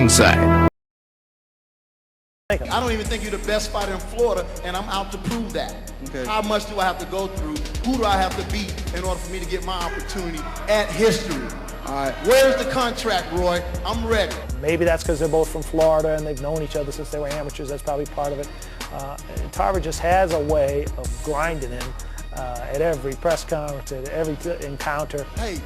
ringside. I don't even think you're the best fighter in Florida, and I'm out to prove that. Okay. How much do I have to go through? Who do I have to beat in order for me to get my opportunity at history? All right. Where's the contract, Roy? I'm ready. Maybe that's because they're both from Florida and they've known each other since they were amateurs. That's probably part of it. Tarver just has a way of grinding him at every press conference, at every encounter. Hey,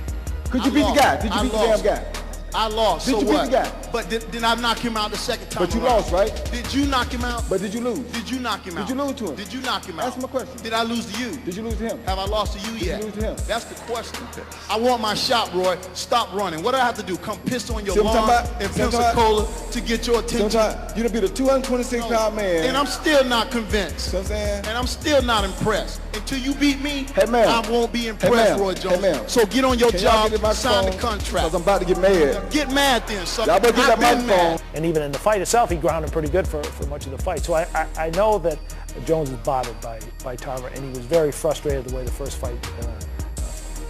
could you beat the guy? Did you beat the damn guy? I lost. Did so you beat what? the guy? But did I knock him out the second time? But you around? lost, right? Did you knock him out? But did you lose? Did you knock him out? Did you lose to him? Did you knock him out? That's my question. Did I lose to you? Did you lose to him? Have I lost to you yet? Did you lose to him? That's the question. I want my shot, Roy. Stop running. What do I have to do? Come piss on your lawn in Pensacola to get your attention? You done beat a 226-pound man. And I'm still not convinced. You know what I'm saying? And I'm still not impressed. Until you beat me, hey, I won't be impressed, Roy Jones. Hey, so get on your job, sign the contract. Because I'm about to get mad. Get mad then, son. Y'all better get that microphone. And even in the fight itself, he grounded pretty good for much of the fight. So I know that Jones is bothered by Tarver, and he was very frustrated the way the first fight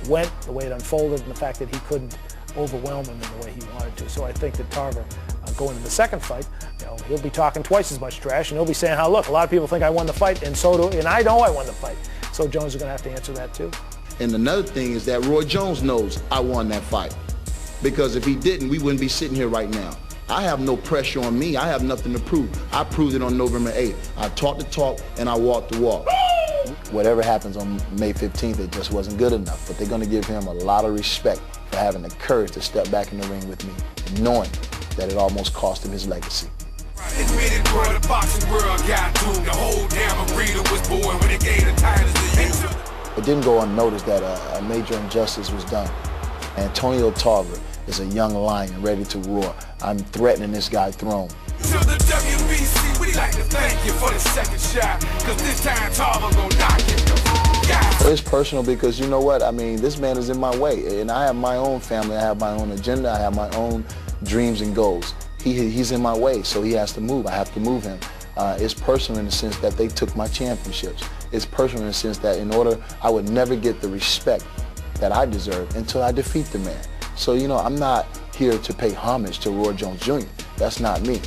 went, the way it unfolded, and the fact that he couldn't overwhelm him in the way he wanted to. So I think that Tarver, going into the second fight, he'll be talking twice as much trash, and he'll be saying how, look, a lot of people think I won the fight, and I know I won the fight. So Jones is going to have to answer that too. And another thing is that Roy Jones knows I won that fight. Because if he didn't, we wouldn't be sitting here right now. I have no pressure on me. I have nothing to prove. I proved it on November 8th. I talked the talk and I walked the walk. Whatever happens on May 15th, it just wasn't good enough. But they're going to give him a lot of respect for having the courage to step back in the ring with me, knowing that it almost cost him his legacy. Admitted where the boxing world got doomed. The whole damn arena was born when it gave the titles to you. It didn't go unnoticed that a major injustice was done. Antonio Tarver is a young lion ready to roar. I'm threatening this guy's throne. To the WBC, we'd like to thank you for the second shot, because this time Tarver gonna knock it. It's personal because you know what? I mean, this man is in my way, and I have my own family, I have my own agenda, I have my own dreams and goals. He's in my way, so he has to move. I have to move him. It's personal in the sense that they took my championships. It's personal in the sense that in order, I would never get the respect that I deserve until I defeat the man. So, I'm not here to pay homage to Roy Jones Jr. That's not me.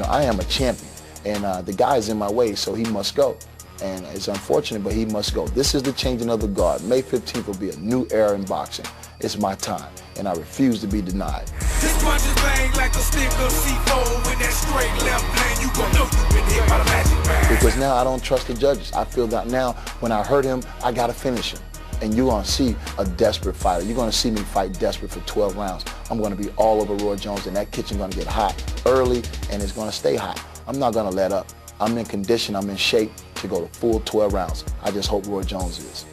I am a champion, and the guy's in my way, so he must go. And it's unfortunate, but he must go. This is the changing of the guard. May 15th will be a new era in boxing. It's my time, and I refuse to be denied. This punch is bang like a stick of C4 with that straight left lane. You gon' know you been hit by the magic bag. Because now I don't trust the judges. I feel that now when I hurt him, I gotta finish him. And you're going to see a desperate fighter. You're going to see me fight desperate for 12 rounds. I'm going to be all over Roy Jones, and that kitchen's going to get hot early, and it's going to stay hot. I'm not going to let up. I'm in condition, I'm in shape to go to full 12 rounds. I just hope Roy Jones is.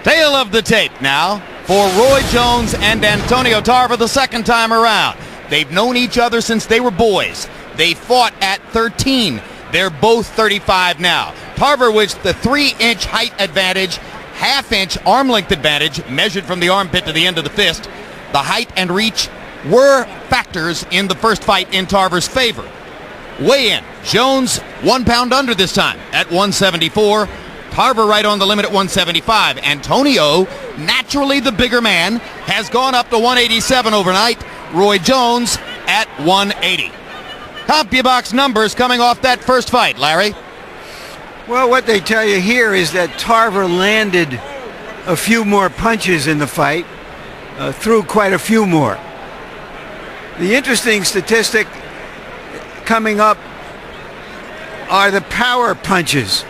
Tale of the tape now for Roy Jones and Antonio Tarver the second time around. They've known each other since they were boys. They fought at 13. They're both 35 now. Tarver with the 3-inch height advantage, half-inch arm length advantage measured from the armpit to the end of the fist. The height and reach were factors in the first fight in Tarver's favor. Weigh-in, Jones 1 pound under this time at 174. Tarver right on the limit at 175. Antonio, naturally the bigger man, has gone up to 187 overnight. Roy Jones at 180. CompuBox numbers coming off that first fight, Larry. Well, what they tell you here is that Tarver landed a few more punches in the fight, threw quite a few more. The interesting statistic coming up are the power punches.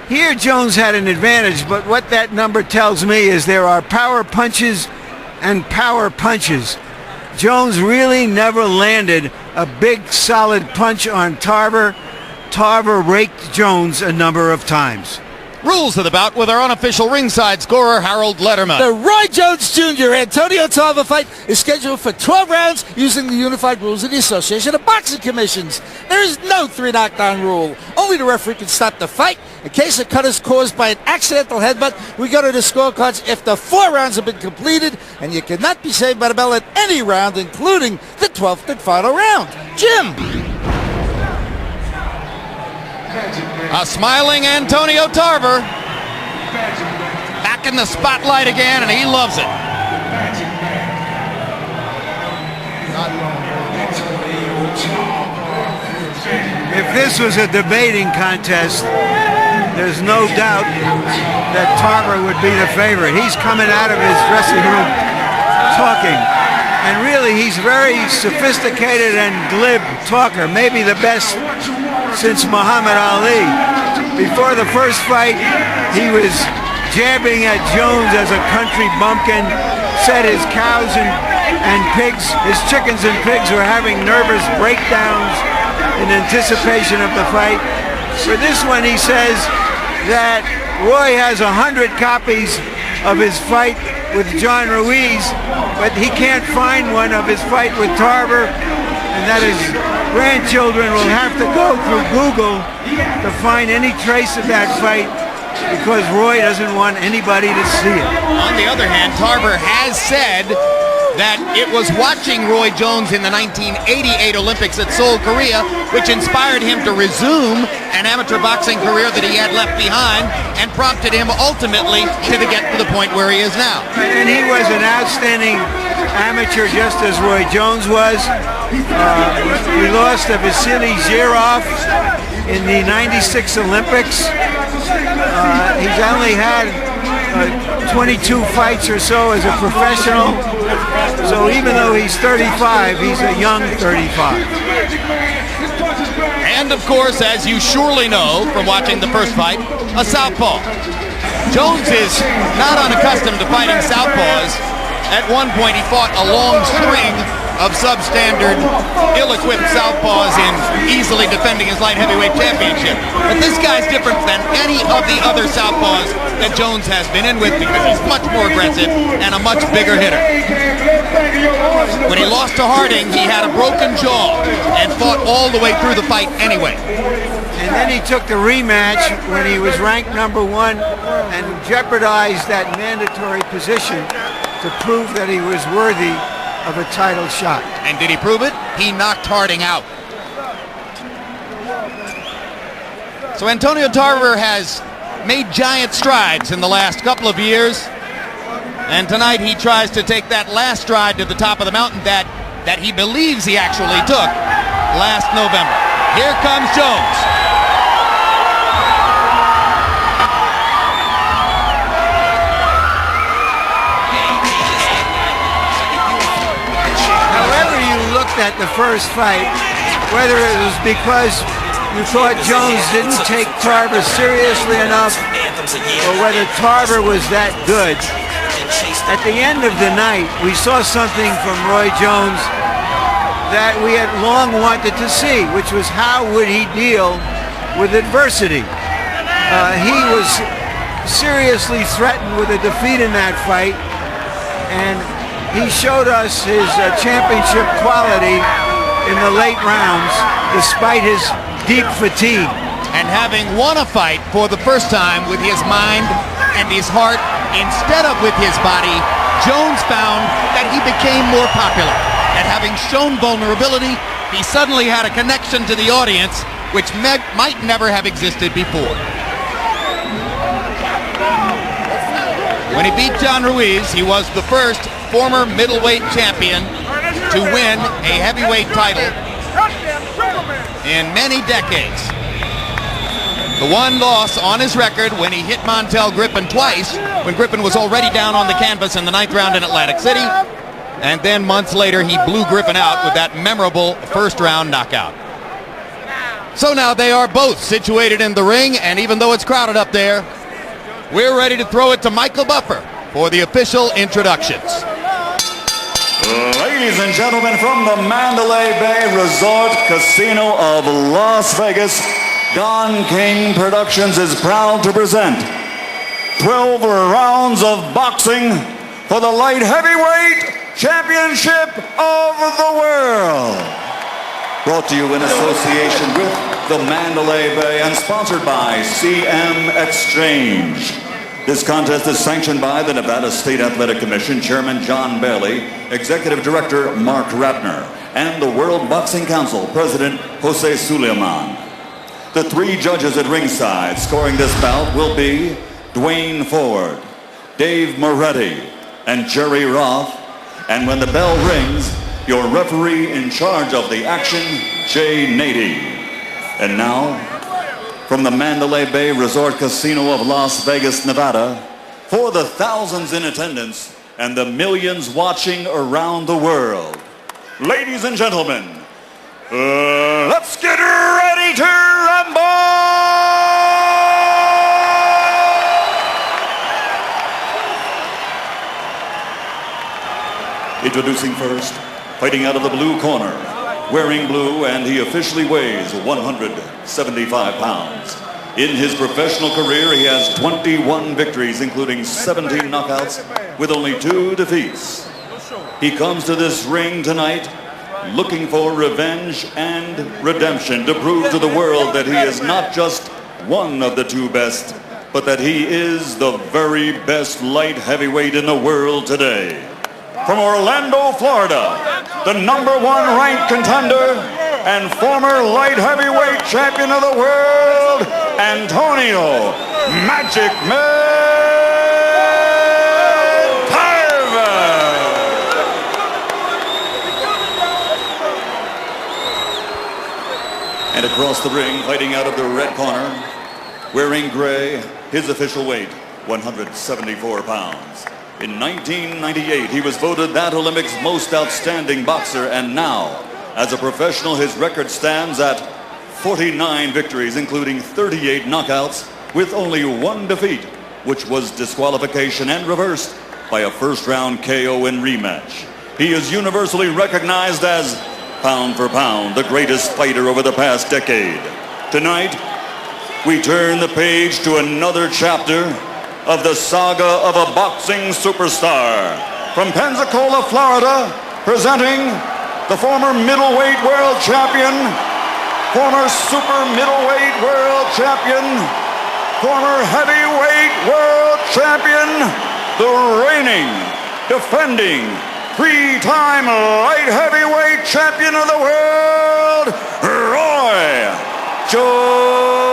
Here Jones had an advantage, but what that number tells me is there are power punches and power punches. Jones really never landed a big solid punch on Tarver. Tarver raked Jones a number of times. Rules of the bout with our unofficial ringside scorer, Harold Letterman. The Roy Jones Jr. Antonio Tarver fight is scheduled for 12 rounds using the unified rules of the Association of Boxing Commissions. There is no 3 knockdown rule. Only the referee can stop the fight. In case a cut is caused by an accidental headbutt, we go to the scorecards if the 4 rounds have been completed, and you cannot be saved by the bell at any round, including the 12th and final round. Jim. A smiling Antonio Tarver. Back in the spotlight again, and he loves it. I If this was a debating contest, there's no doubt that Tarver would be the favorite. He's coming out of his dressing room talking. And really, he's very sophisticated and glib talker, maybe the best since Muhammad Ali. Before the first fight, he was jabbing at Jones as a country bumpkin, said his cows and pigs, his chickens and pigs were having nervous breakdowns in anticipation of the fight. For this one, he says that Roy has 100 copies of his fight with John Ruiz, but he can't find one of his fight with Tarver, and that his grandchildren will have to go through Google to find any trace of that fight because Roy doesn't want anybody to see it. On the other hand, Tarver has said that it was watching Roy Jones in the 1988 Olympics at Seoul, Korea, which inspired him to resume an amateur boxing career that he had left behind and prompted him ultimately to get to the point where he is now. And he was an outstanding amateur just as Roy Jones was. He lost to Vasily Zhirov in the 96 Olympics. He's only had 22 fights or so as a professional. So even though he's 35, he's a young 35. And of course, as you surely know from watching the first fight, a southpaw. Jones is not unaccustomed to fighting southpaws. At one point, he fought a long string of substandard, ill-equipped southpaws in easily defending his light heavyweight championship. But this guy's different than any of the other southpaws that Jones has been in with because he's much more aggressive and a much bigger hitter. When he lost to Harding, he had a broken jaw and fought all the way through the fight anyway. And then he took the rematch when he was ranked #1 and jeopardized that mandatory position to prove that he was worthy of a title shot. And did he prove it? He knocked Harding out. So Antonio Tarver has made giant strides in the last couple of years. And tonight he tries to take that last stride to the top of the mountain that he believes he actually took last November. Here comes Jones. At the first fight, whether it was because you thought Jones didn't take Tarver seriously enough or whether Tarver was that good, at the end of the night we saw something from Roy Jones that we had long wanted to see, which was how would he deal with adversity. He was seriously threatened with a defeat in that fight, and he showed us his championship quality in the late rounds, despite his deep fatigue. And having won a fight for the first time with his mind and his heart instead of with his body, Jones found that he became more popular. And having shown vulnerability, he suddenly had a connection to the audience, which might never have existed before. When he beat John Ruiz, he was the first former middleweight champion to win a heavyweight title in many decades. The one loss on his record when he hit Montel Griffin twice, when Griffin was already down on the canvas in the 9th round in Atlantic City, and then months later he blew Griffin out with that memorable first round knockout. So now they are both situated in the ring, and even though it's crowded up there, we're ready to throw it to Michael Buffer for the official introductions. Ladies and gentlemen, from the Mandalay Bay Resort Casino of Las Vegas, Don King Productions is proud to present 12 rounds of boxing for the light heavyweight championship of the world. Brought to you in association with the Mandalay Bay and sponsored by CM Exchange. This contest is sanctioned by the Nevada State Athletic Commission, Chairman John Bailey, Executive Director Mark Rappner, and the World Boxing Council, President Jose Suleiman. The 3 judges at ringside scoring this bout will be Dwayne Ford, Dave Moretti, and Jerry Roth. And when the bell rings, your referee in charge of the action, Jay Nady. And now, from the Mandalay Bay Resort Casino of Las Vegas, Nevada, for the thousands in attendance and the millions watching around the world, ladies and gentlemen, let's get ready to rumble! Introducing first, fighting out of the blue corner, wearing blue, and he officially weighs 175 pounds. In his professional career, he has 21 victories, including 17 knockouts, with only 2 defeats. He comes to this ring tonight looking for revenge and redemption, to prove to the world that he is not just one of the 2 best, but that he is the very best light heavyweight in the world today. From Orlando, Florida, the #1 ranked contender and former light heavyweight champion of the world, Antonio Magic Man Tarver. And across the ring, fighting out of the red corner, wearing gray, his official weight, 174 pounds. In 1998, he was voted that Olympics' most outstanding boxer, and now, as a professional, his record stands at 49 victories, including 38 knockouts, with only 1 defeat, which was disqualification and reversed by a first-round KO in rematch. He is universally recognized as, pound for pound, the greatest fighter over the past decade. Tonight, we turn the page to another chapter of the saga of a boxing superstar. From Pensacola, Florida, presenting the former middleweight world champion, former super middleweight world champion, former heavyweight world champion, the reigning, defending, 3-time light heavyweight champion of the world, Roy Jones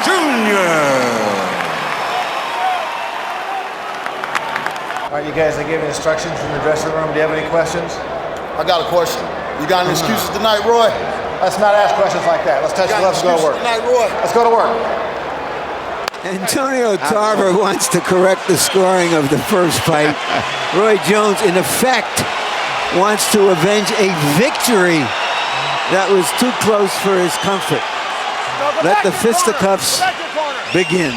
Jr. All right, you guys, I gave you instructions in the dressing room. Do you have any questions? I got a question. You got any excuses tonight, Roy? Let's not ask questions like that. Let's touch the gloves and go to work. Tonight, Roy? Let's go to work. Antonio Tarver wants to correct the scoring of the first fight. Roy Jones, in effect, wants to avenge a victory that was too close for his comfort. Let the fisticuffs begin.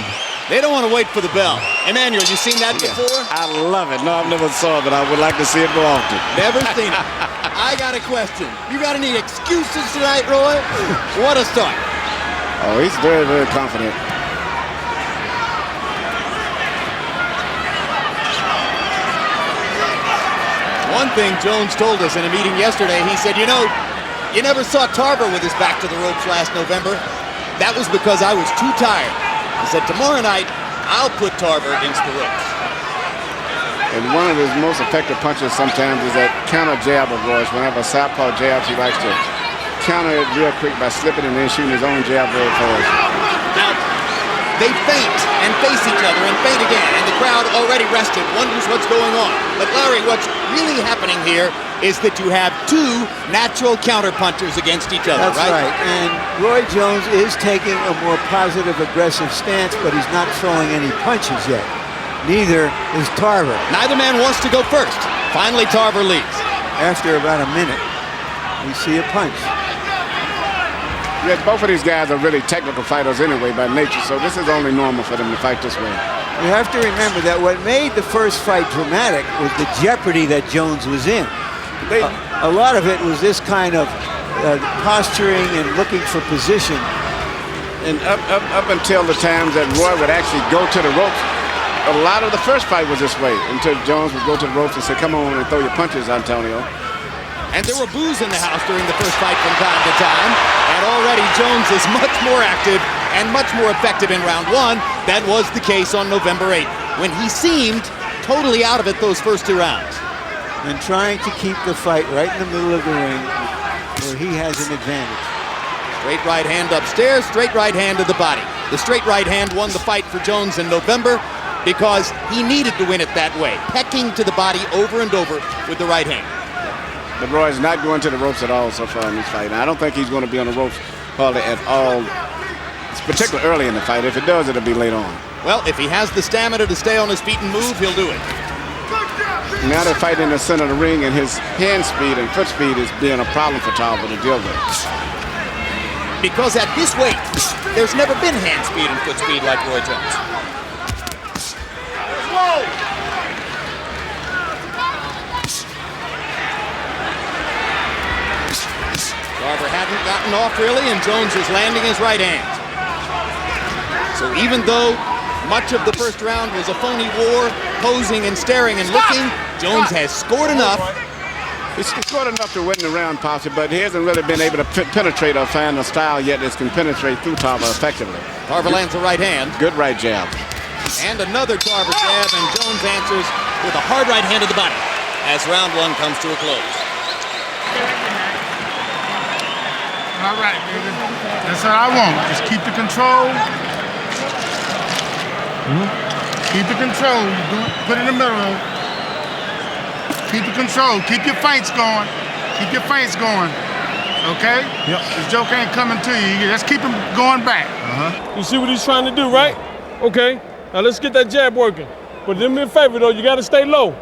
They don't want to wait for the bell. Emmanuel, you seen that before? I love it. No, I've never saw it, but I would like to see it more often. Never seen it. I got a question. You got any excuses tonight, Roy? What a start. Oh, he's very, very confident. One thing Jones told us in a meeting yesterday, he said, you know, you never saw Tarver with his back to the ropes last November. That was because I was too tired. He said, tomorrow night, I'll put Tarver against the ropes. And one of his most effective punches sometimes is that counter jab of Roy's. Whenever southpaw jabs, he likes to counter it real quick by slipping and then shooting his own jab very fast. Now, they feint and face each other and feint again, and the crowd already rested, wonders what's going on. But Larry, what's really happening here is that you have 2 natural counterpunchers against each other, That's right. And Roy Jones is taking a more positive, aggressive stance, but he's not throwing any punches yet. Neither is Tarver. Neither man wants to go first. Finally, Tarver leads. After about a minute, we see a punch. Yes, both of these guys are really technical fighters anyway by nature, so this is only normal for them to fight this way. You have to remember that what made the first fight dramatic was the jeopardy that Jones was in. A lot of it was this kind of posturing and looking for position. And up until the times that Roy would actually go to the ropes, a lot of the first fight was this way, until Jones would go to the ropes and say, come on and throw your punches, Antonio. And there were boos in the house during the first fight from time to time. And already Jones is much more active and much more effective in round 1 than was the case on November 8th, when he seemed totally out of it those first 2 rounds. And trying to keep the fight right in the middle of the ring where he has an advantage. Straight right hand upstairs, straight right hand to the body. The straight right hand won the fight for Jones in November. because he needed to win it that way, pecking to the body over and over with the right hand. But Roy's not going to the ropes at all so far in this fight. And I don't think he's going to be on the ropes hardly at all, particularly early in the fight. If it does, it'll be late on. Well, if he has the stamina to stay on his feet and move, he'll do it. Now they're fighting in the center of the ring, and his hand speed and foot speed is being a problem for Tarver to deal with. Because at this weight, there's never been hand speed and foot speed like Roy Jones. Whoa! Tarver hadn't gotten off really, and Jones is landing his right hand. So even though much of the first round was a phony war, posing and staring and looking, Jones has scored enough. He's scored enough to win the round, possibly, but he hasn't really been able to penetrate or find a style yet that can penetrate through Tarver effectively. Tarver lands a right hand. Good right jab. And another Tarver jab, and Jones answers with a hard right hand to the body as round one comes to a close. All right, baby. That's what I want. Just keep the control. Keep the control. Put it in the middle. Keep the control. Keep your feints going. Keep your feints going. Okay? Yep. This joke ain't coming to you. Let's keep him going back. You see what he's trying to do, right? Okay. Now let's get that jab working. But do me a favor, though. You got to stay low.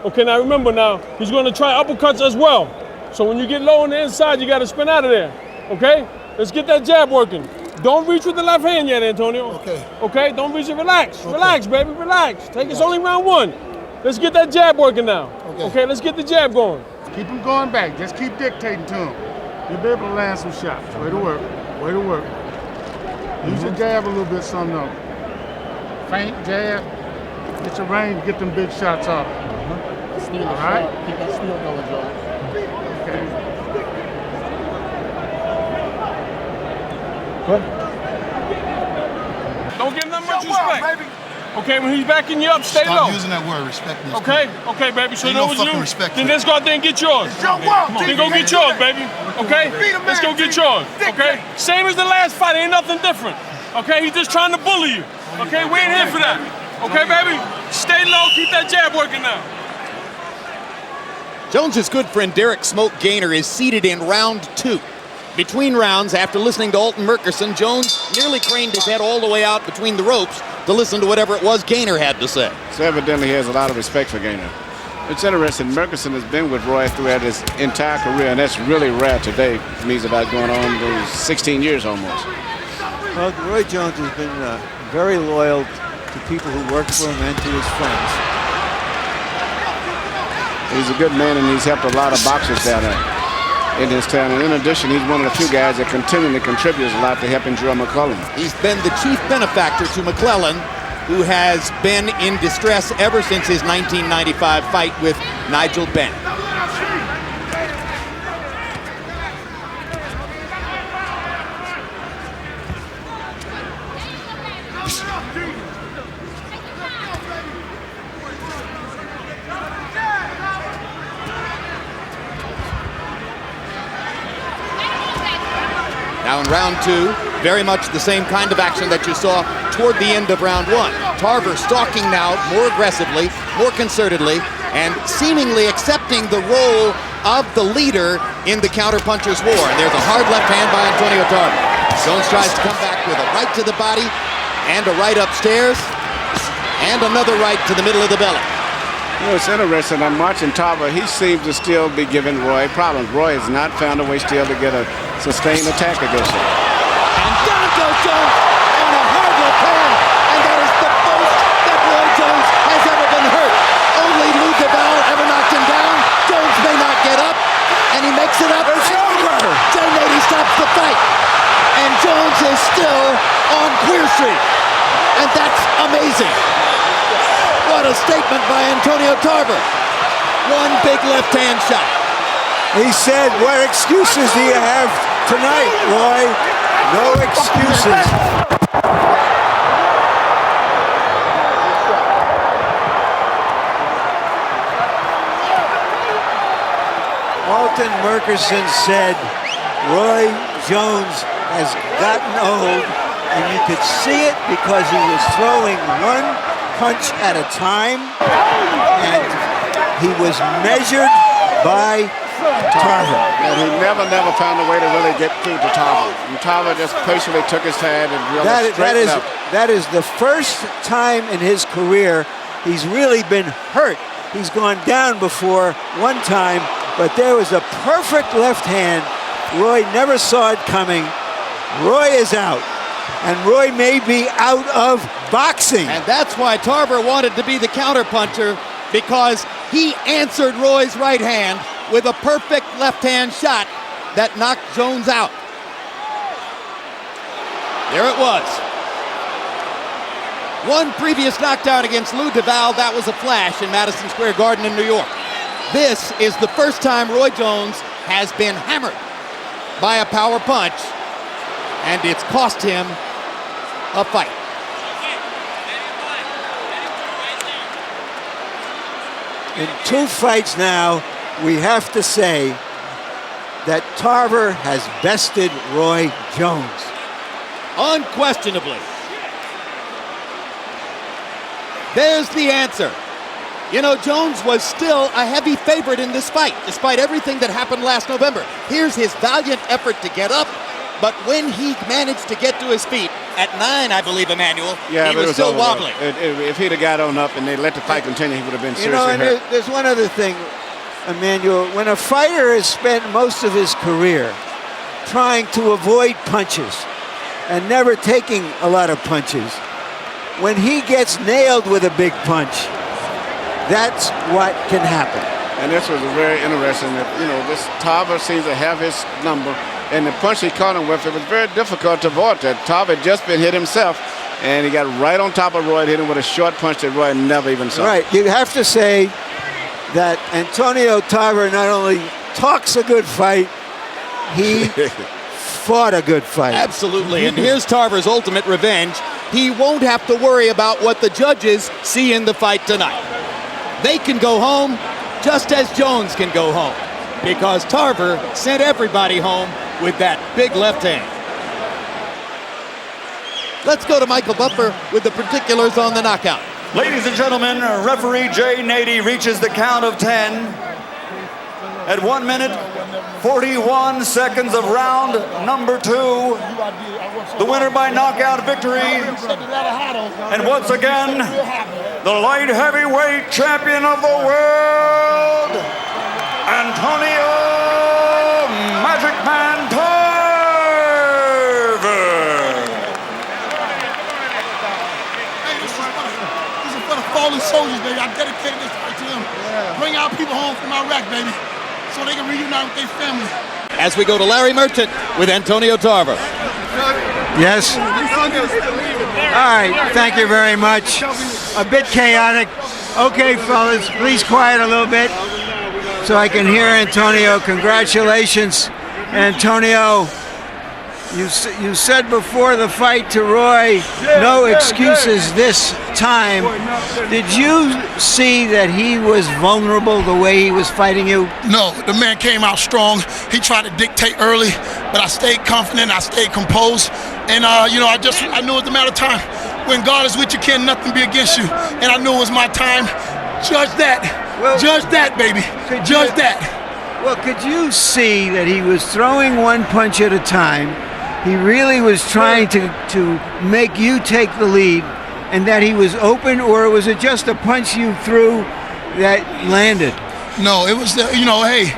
Okay, now remember now, he's going to try uppercuts as well. So when you get low on the inside, you got to spin out of there. Okay? Let's get that jab working. Don't reach with the left hand yet, Antonio. Okay. Okay? Don't reach it. Relax. Okay. Relax, baby. Relax. It's only round one. Let's get that jab working now. Okay, let's get the jab going. Keep him going back. Just keep dictating to him. You'll be able to land some shots. Way to work. Way to work. Use your jab a little bit, some though. Feint, jab. Get your range, get them big shots off. All right? Keep that steel going, Joe. Okay. Good. Don't give him that much respect. Baby. Okay, when he's backing you up, stay low. Stop using that word, respect me. Okay, okay, baby. So you know what you do? Respect then let's go out there and get yours. Then go get yours, baby. Okay? Let's go get yours. Okay? Same as the last fight, ain't nothing different. Okay? He's just trying to bully you. Okay? We ain't here for that. Okay, baby? Stay low, keep that jab working now. Jones's good friend Derek Smoke Gaynor is seated in round two. Between rounds, after listening to Alton Murkerson, Jones nearly craned his head all the way out between the ropes to listen to whatever it was Gaynor had to say. So evidently he has a lot of respect for Gaynor. It's interesting, Murkerson has been with Roy throughout his entire career, and that's really rare today. It means about going on 16 years almost. Well, Roy Jones has been very loyal to people who work for him and to his friends. He's a good man, and he's helped a lot of boxers down there in his town. And in addition, he's one of the few guys that continually contributes a lot to helping Joe McClellan. He's been the chief benefactor to McClellan, who has been in distress ever since his 1995 fight with Nigel Benn. Now in round two, very much the same kind of action that you saw toward the end of round one. Tarver stalking now more aggressively, more concertedly, and seemingly accepting the role of the leader in the counterpuncher's war. And there's a hard left hand by Antonio Tarver. Jones tries to come back with a right to the body and a right upstairs and another right to the middle of the belly. You know, it's interesting. I'm watching Tarver. He seems to still be giving Roy problems. Roy has not found a way still to get a sustained attack against him. And down goes Jones on a hard left hand, and that is the most that Roy Jones has ever been hurt. Only Lou DeVal ever knocked him down. Jones may not get up, and he makes it up. It's over. Jay Nady stops the fight, and Jones is still on Queer Street, and that's amazing. What a statement by Antonio Tarver. One big left hand shot. He said, what excuses do you have tonight, Roy? No excuses. Alton Murkerson said, Roy Jones has gotten old, and you could see it because he was throwing one punch at a time, and he was measured by Tarver. And he never found a way to really get through to Tarver. And Tarver just patiently took his time and really straightened up. That is the first time in his career he's really been hurt. He's gone down before one time, but there was a perfect left hand. Roy never saw it coming. Roy is out, and Roy may be out of boxing. And that's why Tarver wanted to be the counterpuncher, because he answered Roy's right hand with a perfect left-hand shot that knocked Jones out. There it was. One previous knockdown against Lou DeVal, that was a flash in Madison Square Garden in New York. This is the first time Roy Jones has been hammered by a power punch, and it's cost him a fight. In 2 fights now, we have to say that Tarver has bested Roy Jones. Unquestionably. There's the answer. You know, Jones was still a heavy favorite in this fight, despite everything that happened last November. Here's his valiant effort to get up, but when he managed to get to his feet, at 9, I believe, Emmanuel, he was still wobbling. If he'd have got on up and they let the fight continue, he would have been seriously hurt. There's one other thing, Emmanuel. When a fighter has spent most of his career trying to avoid punches and never taking a lot of punches, when he gets nailed with a big punch, that's what can happen. And this was very interesting. This Tarver seems to have his number, and the punch he caught him with, it was very difficult to avoid that. Tarver had just been hit himself, and he got right on top of Roy and hit him with a short punch that Roy never even saw. Right. You have to say that Antonio Tarver not only talks a good fight, he fought a good fight. Absolutely, and here's Tarver's ultimate revenge. He won't have to worry about what the judges see in the fight tonight. They can go home just as Jones can go home, because Tarver sent everybody home with that big left hand. Let's go to Michael Buffer with the particulars on the knockout. Ladies and gentlemen, referee Jay Nady reaches the count of 10 at 1 minute, 41 seconds of round number 2. The winner by knockout victory, and once again, the light heavyweight champion of the world, Antonio Magic Man Tarver. This is for the fallen soldiers, baby. I dedicated this fight to them. Bring our people home from Iraq, baby, so they can reunite with their family. As we go to Larry Merchant with Antonio Tarver. Yes. All right, thank you very much. A bit chaotic. Okay, fellas, please quiet a little bit so I can hear Antonio. Congratulations, Antonio. You said before the fight to Roy, no excuses this time. Did you see that he was vulnerable the way he was fighting you? No, the man came out strong. He tried to dictate early, but I stayed confident, I stayed composed, and I knew it was a matter of time. When God is with you, can nothing be against you, and I knew it was my time. Judge that. Well, judge that, baby. Judge that. Well, could you see that he was throwing one punch at a time? He really was trying to make you take the lead, and that he was open, or was it just a punch you threw that landed? No, it was hey,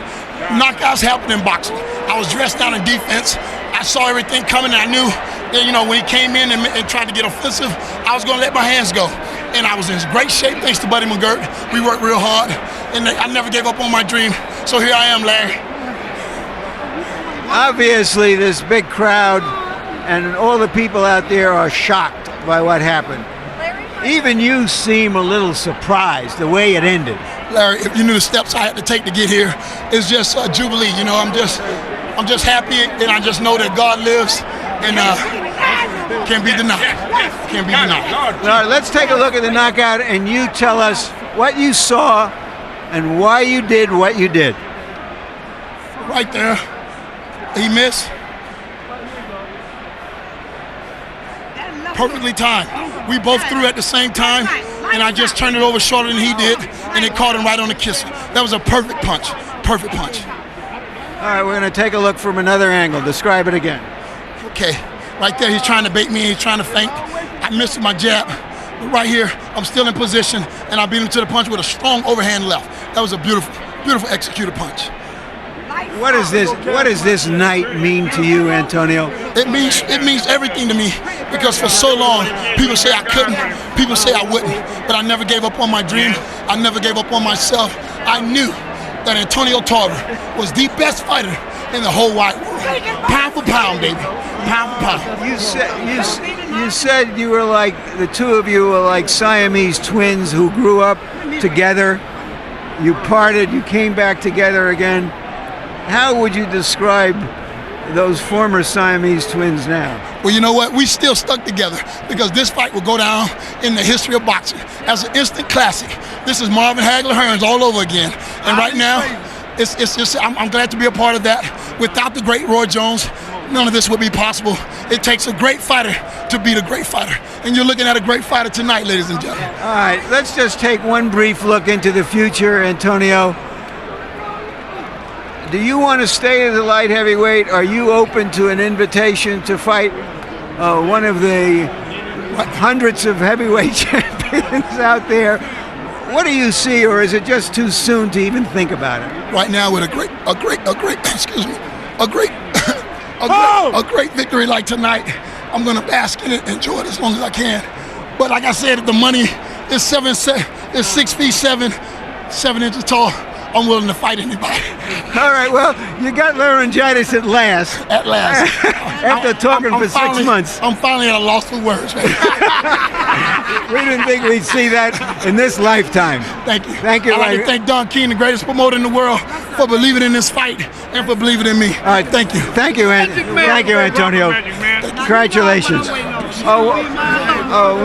knockouts happen in boxing. I was dressed down in defense. I saw everything coming, and I knew that, when he came in and tried to get offensive, I was going to let my hands go. And I was in great shape thanks to Buddy McGirt. We worked real hard, and I never gave up on my dream. So here I am, Larry. Obviously, this big crowd and all the people out there are shocked by what happened. Even you seem a little surprised the way it ended. Larry, if you knew the steps I had to take to get here, it's just a jubilee. I'm just happy, and I just know that God lives, and can't be denied. Can't be denied. All right, let's take a look at the knockout, and you tell us what you saw and why you did what you did. Right there. He missed. Perfectly timed. We both threw at the same time. and I just turned it over shorter than he did, and it caught him right on the kisser. That was a perfect punch. Perfect punch. All right, we're going to take a look from another angle. Describe it again. Okay, right there, he's trying to bait me. He's trying to feint. I missed my jab. But right here, I'm still in position, and I beat him to the punch with a strong overhand left. That was a beautiful, beautiful executed punch. What does this night mean to you, Antonio? It means everything to me, because for so long people say I couldn't, people say I wouldn't, but I never gave up on my dream. I never gave up on myself. I knew that Antonio Tarver was the best fighter in the whole wide world. Pound for pound, baby. Pound for pound. You said you were like, the two of you were like Siamese twins who grew up together. You parted, you came back together again. How would you describe those former Siamese twins now? Well, you know what? We still stuck together, because this fight will go down in the history of boxing as an instant classic. This is Marvin Hagler Hearns all over again. And right now, it's just, I'm glad to be a part of that. Without the great Roy Jones, none of this would be possible. It takes a great fighter to beat a great fighter. And you're looking at a great fighter tonight, ladies and gentlemen. All right, let's just take one brief look into the future, Antonio. Do you want to stay as a light heavyweight? Are you open to an invitation to fight one of the hundreds of heavyweight champions out there? What do you see, or is it just too soon to even think about it? Right now, with a great victory like tonight, I'm going to bask in it, enjoy it as long as I can. But like I said, the money is 6 feet 7 inches tall. I'm willing to fight anybody. All right, well, you got laryngitis at last. At last. After talking for 6 months. I'm finally at a loss for words, man. We didn't think we'd see that in this lifetime. Thank you. Thank you. I'd like to thank Don King, the greatest promoter in the world, for believing in this fight and for believing in me. All right, thank you. Thank you, thank you, Antonio. Congratulations.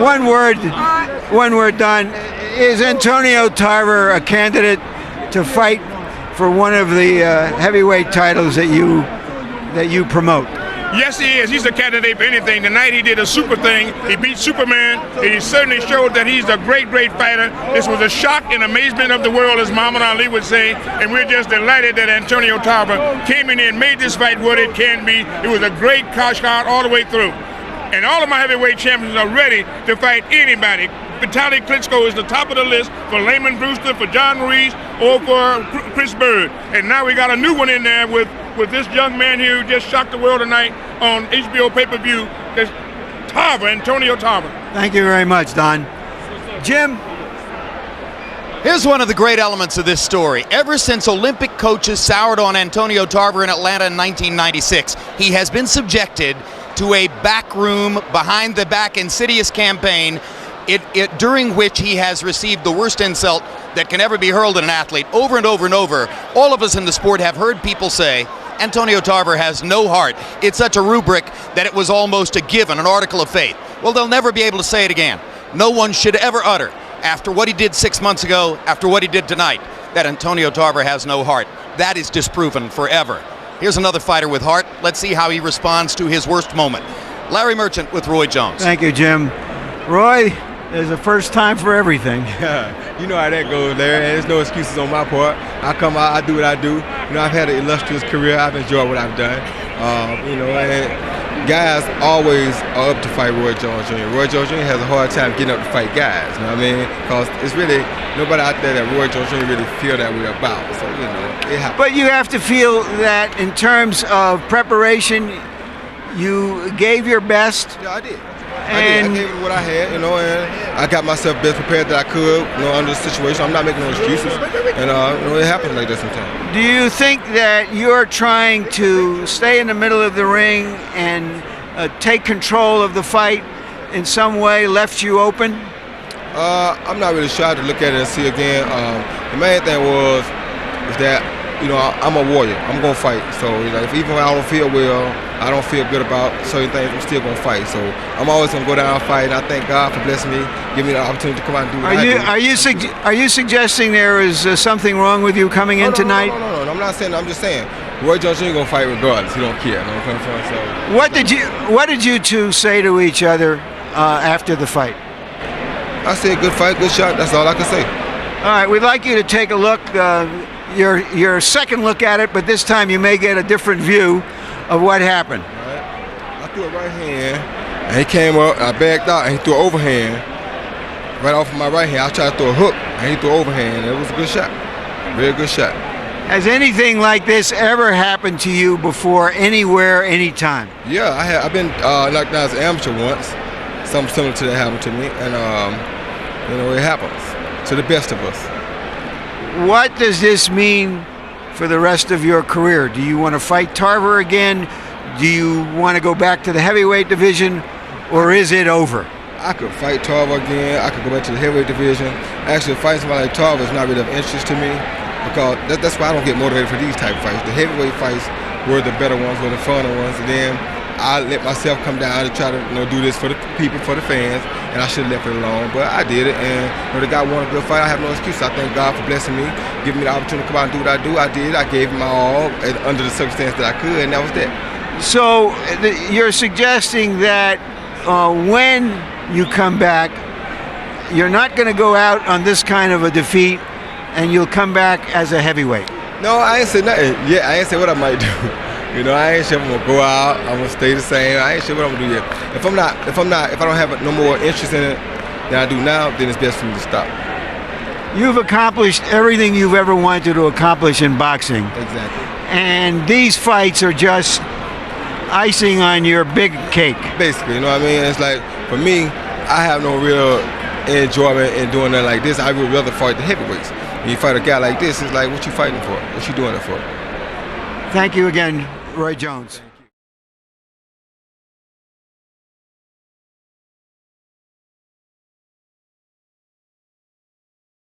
One word, Don. Is Antonio Tarver a candidate to fight for one of the heavyweight titles that you promote? Yes, he is. He's a candidate for anything. Tonight he did a super thing. He beat Superman. He certainly showed that he's a great, great fighter. This was a shock and amazement of the world, as Muhammad Ali would say. And we're just delighted that Antonio Tarver came in and made this fight what it can be. It was a great cash card all the way through. And all of my heavyweight champions are ready to fight anybody. Vitaly Klitschko is the top of the list for Layman Brewster, for John Ruiz, or for Chris Bird. And now we got a new one in there with this young man here who just shocked the world tonight on HBO pay-per-view. There's Tarver, Antonio Tarver. Thank you very much, Don. Jim? Here's one of the great elements of this story. Ever since Olympic coaches soured on Antonio Tarver in Atlanta in 1996, he has been subjected to a backroom, behind-the-back insidious campaign during which he has received the worst insult that can ever be hurled at an athlete. Over and over and over, all of us in the sport have heard people say, Antonio Tarver has no heart. It's such a rubric that it was almost a given, an article of faith. Well, they'll never be able to say it again. No one should ever utter, after what he did 6 months ago, after what he did tonight, that Antonio Tarver has no heart. That is disproven forever. Here's another fighter with heart. Let's see how he responds to his worst moment. Larry Merchant with Roy Jones. Thank you, Jim. Roy, there's a first time for everything. You know how that goes, Larry, and there's no excuses on my part. I come out, I do what I do. You know, I've had an illustrious career. I've enjoyed what I've done. And guys always are up to fight Roy Jones Jr. Roy Jones Jr. has a hard time getting up to fight guys, you know what I mean? Because it's really nobody out there that Roy Jones Jr. really feel that way about. So, you know, it happens. But you have to feel that in terms of preparation, you gave your best. Yeah, I did. I gave it what I had, you know, and I got myself best prepared that I could, you know, under the situation. I'm not making no excuses, and it happens like that sometimes. Do you think that you're trying to stay in the middle of the ring and take control of the fight in some way, left you open? I'm not really sure. I have to look at it and see again. The main thing was that, you know, I'm a warrior. I'm gonna fight. So like, even when I don't feel well, I don't feel good about certain things, I'm still gonna fight. So I'm always gonna go down and fight. And I thank God for blessing me, giving me the opportunity to come out and do what I do. Are you suggesting there is something wrong with you coming in tonight? No. I'm not saying. I'm just saying. Roy Jones Jr. gonna fight regardless. He don't care. You know what I'm saying? So what did you two say to each other after the fight? I said good fight, good shot. That's all I can say. All right, we'd like you to take a look, your second look at it, but this time you may get a different view of what happened. All right. I threw a right hand, and he came up, I backed out, and he threw an overhand right off of my right hand. I tried to throw a hook, and he threw an overhand, and it was a good shot. Very good shot. Has anything like this ever happened to you before, anywhere, anytime? Yeah, I've been knocked down as an amateur once. Something similar to that happened to me, and you know, it happens to the best of us. What does this mean for the rest of your career? Do you want to fight Tarver again? Do you want to go back to the heavyweight division, or is it over? I could fight Tarver again. I could go back to the heavyweight division. Actually, fighting somebody like Tarver is not really of interest to me, because that's why I don't get motivated for these type of fights. The heavyweight fights were the better ones, were the funner ones, and then I let myself come down to try to do this for the people, for the fans, and I should have left it alone, but I did it, and the guy won a good fight. I have no excuse. I thank God for blessing me, giving me the opportunity to come out and do what I do. I did. I gave him my all under the circumstance that I could, and that was that. So you're suggesting that when you come back, you're not going to go out on this kind of a defeat, and you'll come back as a heavyweight? No, I ain't said nothing. Yeah, I ain't said what I might do. You know, I ain't sure if I'm gonna go out. I'm gonna stay the same. I ain't sure what I'm gonna do yet. If I don't have no more interest in it than I do now, then it's best for me to stop. You've accomplished everything you've ever wanted to accomplish in boxing. Exactly. And these fights are just icing on your big cake. Basically, you know what I mean? It's like, for me, I have no real enjoyment in doing nothing like this. I would rather fight the heavyweights. When you fight a guy like this, it's like, what you fighting for? What you doing it for? Thank you again, Roy Jones.